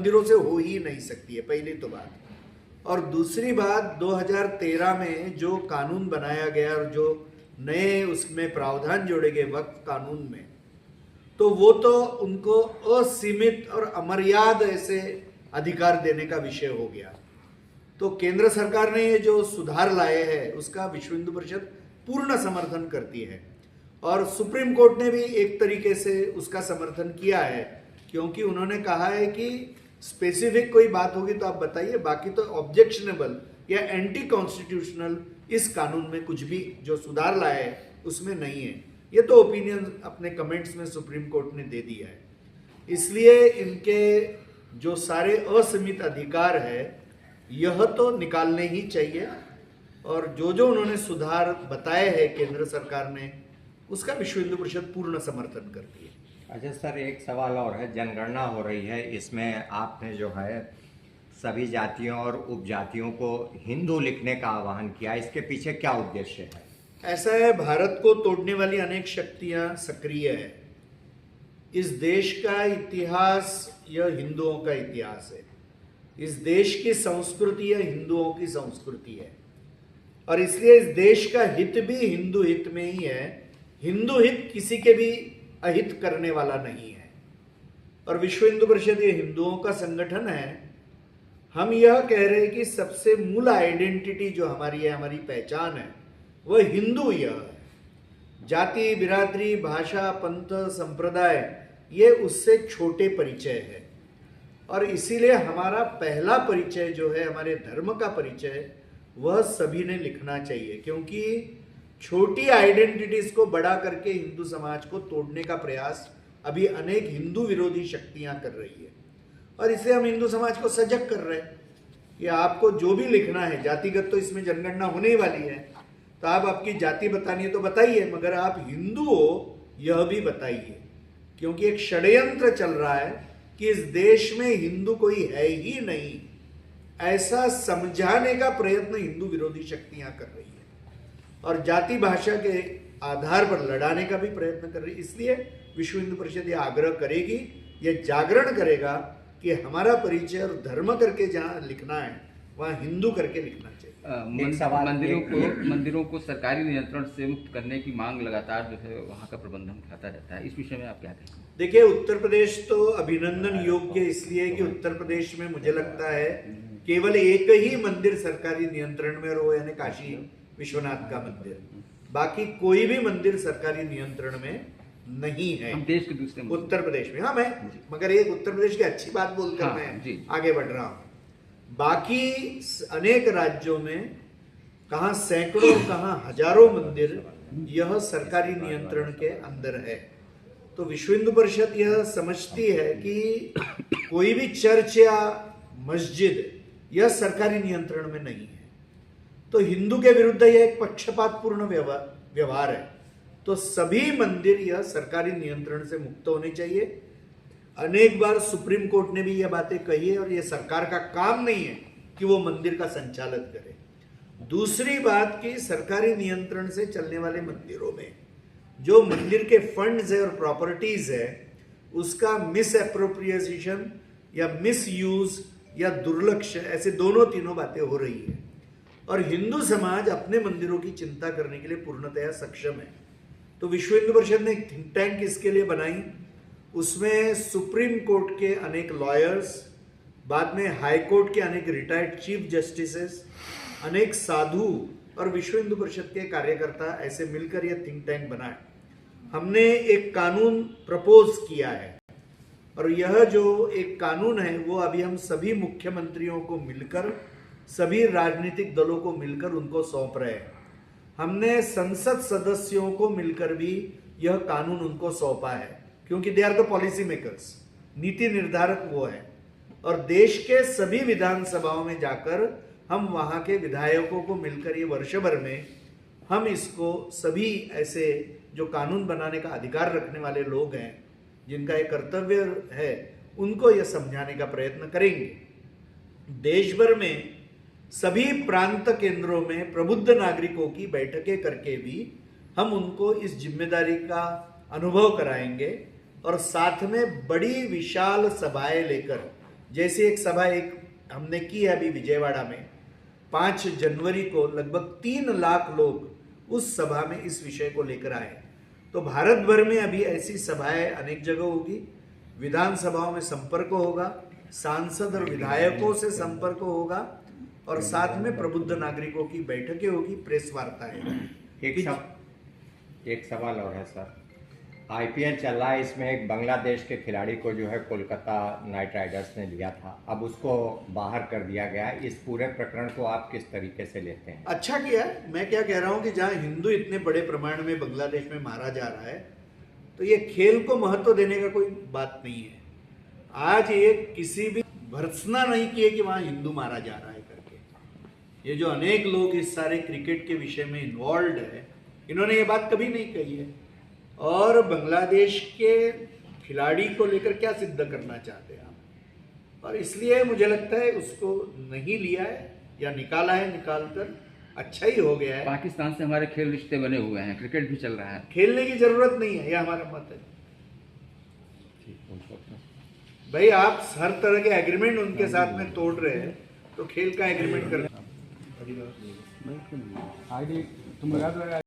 मंदिरों से हो ही नहीं सकती है, पहली तो बात। और दूसरी बात, 2013 में जो कानून बनाया गया और जो नए उसमें प्रावधान जोड़े गए वक्फ कानून में, तो वो तो उनको असीमित और अमर्याद ऐसे अधिकार देने का विषय हो गया। तो केंद्र सरकार ने ये जो सुधार लाए हैं उसका विश्व हिंदू परिषद पूर्ण समर्थन करती है, और सुप्रीम कोर्ट ने भी एक तरीके से उसका समर्थन किया है, क्योंकि उन्होंने कहा है कि स्पेसिफिक कोई बात होगी तो आप बताइए, बाकी तो ऑब्जेक्शनेबल या एंटी कॉन्स्टिट्यूशनल इस कानून में कुछ भी जो सुधार लाया है उसमें नहीं है। ये तो ओपिनियन अपने कमेंट्स में सुप्रीम कोर्ट ने दे दिया है। इसलिए इनके जो सारे असीमित अधिकार है यह तो निकालने ही चाहिए, और जो उन्होंने सुधार बताए हैं केंद्र सरकार ने उसका विश्व हिंदू परिषद पूर्ण समर्थन करती है। अच्छा सर, एक सवाल और है। जनगणना हो रही है, इसमें आपने जो है सभी जातियों और उपजातियों को हिंदू लिखने का आह्वान किया, इसके पीछे क्या उद्देश्य है? ऐसा है, भारत को तोड़ने वाली अनेक शक्तियां सक्रिय है। इस देश का इतिहास यह हिंदुओं का इतिहास है। इस देश की संस्कृति यह हिंदुओं की संस्कृति है, और इसलिए इस देश का हित भी हिंदू हित में ही है। हिंदू हित किसी के भी अहित करने वाला नहीं है, और विश्व हिंदू परिषद ये हिंदुओं का संगठन है। हम यह कह रहे हैं कि सबसे मूल आइडेंटिटी जो हमारी है, हमारी पहचान है, वह हिंदू यह है। जाति, बिरादरी, भाषा, पंथ, संप्रदाय ये उससे छोटे परिचय है, और इसीलिए हमारा पहला परिचय जो है, हमारे धर्म का परिचय, वह सभी ने लिखना चाहिए। क्योंकि छोटी आइडेंटिटीज को बड़ा करके हिंदू समाज को तोड़ने का प्रयास अभी अनेक हिंदू विरोधी शक्तियां कर रही है, और इसलिए हम हिंदू समाज को सजग कर रहे हैं कि आपको जो भी लिखना है, जातिगत तो इसमें जनगणना होने ही वाली है, तो आप आपकी जाति बतानी है तो बताइए, मगर आप हिंदू हो यह भी बताइए। क्योंकि एक षड्यंत्र चल रहा है कि इस देश में हिंदू कोई है ही नहीं, ऐसा समझाने का प्रयत्न हिंदू विरोधी शक्तियां कर रही है, और जाति भाषा के आधार पर लड़ाने का भी प्रयत्न कर रही है। इसलिए विश्व हिंदू परिषद यह आग्रह करेगी, यह जागरण करेगा कि हमारा परिचय और धर्म करके जहाँ लिखना है वहाँ हिंदू करके लिखना चाहिए। मंदिरों को सरकारी नियंत्रण से मुक्त करने की मांग लगातार जो है वहाँ का प्रबंधन उठाता रहता है, इस विषय में आप क्या कहेंगे? देखिए, उत्तर प्रदेश तो अभिनंदन योग्य इसलिए कि उत्तर प्रदेश में मुझे लगता है केवल एक ही मंदिर सरकारी नियंत्रण में, और वो यानी काशी विश्वनाथ का मंदिर। बाकी कोई भी मंदिर सरकारी नियंत्रण में नहीं है। हम देश के दूसरे उत्तर प्रदेश में, हाँ, मैं मगर एक उत्तर प्रदेश की अच्छी बात बोलकर मैं आगे बढ़ रहा हूँ। बाकी अनेक राज्यों में कहाँ सैकड़ों, कहाँ हजारों मंदिर यह सरकारी नियंत्रण के अंदर है। तो विश्व हिंदू परिषद यह समझती है कि कोई भी चर्च या मस्जिद यह सरकारी नियंत्रण में नहीं है, तो हिंदू के विरुद्ध यह एक पक्षपातपूर्ण व्यवहार है। तो सभी मंदिर यह सरकारी नियंत्रण से मुक्त होने चाहिए। अनेक बार सुप्रीम कोर्ट ने भी यह बातें कही है, और यह सरकार का काम नहीं है कि वो मंदिर का संचालन करे। दूसरी बात कि सरकारी नियंत्रण से चलने वाले मंदिरों में जो मंदिर के फंड्स है और प्रॉपर्टीज है, उसका मिस एप्रोप्रिएशन या मिस यूज या दुर्लक्ष्य, ऐसे दोनों तीनों बातें हो रही है, और हिंदू समाज अपने मंदिरों की चिंता करने के लिए पूर्णतया सक्षम है। तो विश्व हिंदू परिषद ने एक थिंक टैंक इसके लिए बनाई, उसमें सुप्रीम कोर्ट के अनेक लॉयर्स, बाद में हाई कोर्ट के अनेक रिटायर्ड चीफ जस्टिसेस, अनेक साधु और विश्व हिंदू परिषद के कार्यकर्ता ऐसे मिलकर यह थिंक टैंक बनाए। हमने एक कानून प्रपोज किया है, और यह जो एक कानून है वो अभी हम सभी मुख्यमंत्रियों को मिलकर, सभी राजनीतिक दलों को मिलकर उनको सौंप रहे हैं। हमने संसद सदस्यों को मिलकर भी यह कानून उनको सौंपा है, क्योंकि they are the policy makers, नीति निर्धारक वो है, और देश के सभी विधानसभाओं में जाकर हम वहाँ के विधायकों को मिलकर ये वर्ष भर में हम इसको सभी ऐसे जो कानून बनाने का अधिकार रखने वाले लोग हैं, जिनका ये कर्तव्य है, उनको यह समझाने का प्रयत्न करेंगे। देश भर में सभी प्रांत केंद्रों में प्रबुद्ध नागरिकों की बैठकें करके भी हम उनको इस जिम्मेदारी का अनुभव कराएंगे, और साथ में बड़ी विशाल सभाएं लेकर जैसे एक सभा एक हमने की है अभी विजयवाड़ा में, 5 जनवरी को लगभग 3 लाख लोग उस सभा में इस विषय को लेकर आए। तो भारत भर में अभी ऐसी सभाएं अनेक जगह होगी, विधानसभाओं में संपर्क होगा, सांसद और विधायकों से संपर्क होगा, और साथ में प्रबुद्ध नागरिकों की बैठकें होगी, प्रेस वार्ताएं। एक सवाल और है सर, आईपीएल चल रहा है, इसमें एक बांग्लादेश के खिलाड़ी को जो है कोलकाता नाइट राइडर्स ने लिया था, अब उसको बाहर कर दिया गया है। इस पूरे प्रकरण को आप किस तरीके से लेते हैं? अच्छा किया है। मैं क्या कह रहा हूं कि जहां हिंदू इतने बड़े प्रमाण में बांग्लादेश में मारा जा रहा है, तो ये खेल को महत्व देने का कोई बात नहीं है। आज ये किसी भी भर्त्सना नहीं किए कि वहां हिंदू मारा जा रहा है करके। ये जो अनेक लोग इस सारे क्रिकेट के विषय में इन्वॉल्व है, इन्होंने ये बात कभी नहीं कही है। और बांग्लादेश के खिलाड़ी को लेकर क्या सिद्ध करना चाहते हैं आप? और इसलिए मुझे लगता है उसको नहीं लिया है या निकाला है, निकालकर अच्छा ही हो गया है। पाकिस्तान से हमारे खेल रिश्ते बने हुए हैं, क्रिकेट भी चल रहा है, खेलने की जरूरत नहीं है, यह हमारा मत है। भाई आप हर तरह के एग्रीमेंट उनके साथ में तोड़ रहे हैं, तो खेल का एग्रीमेंट कर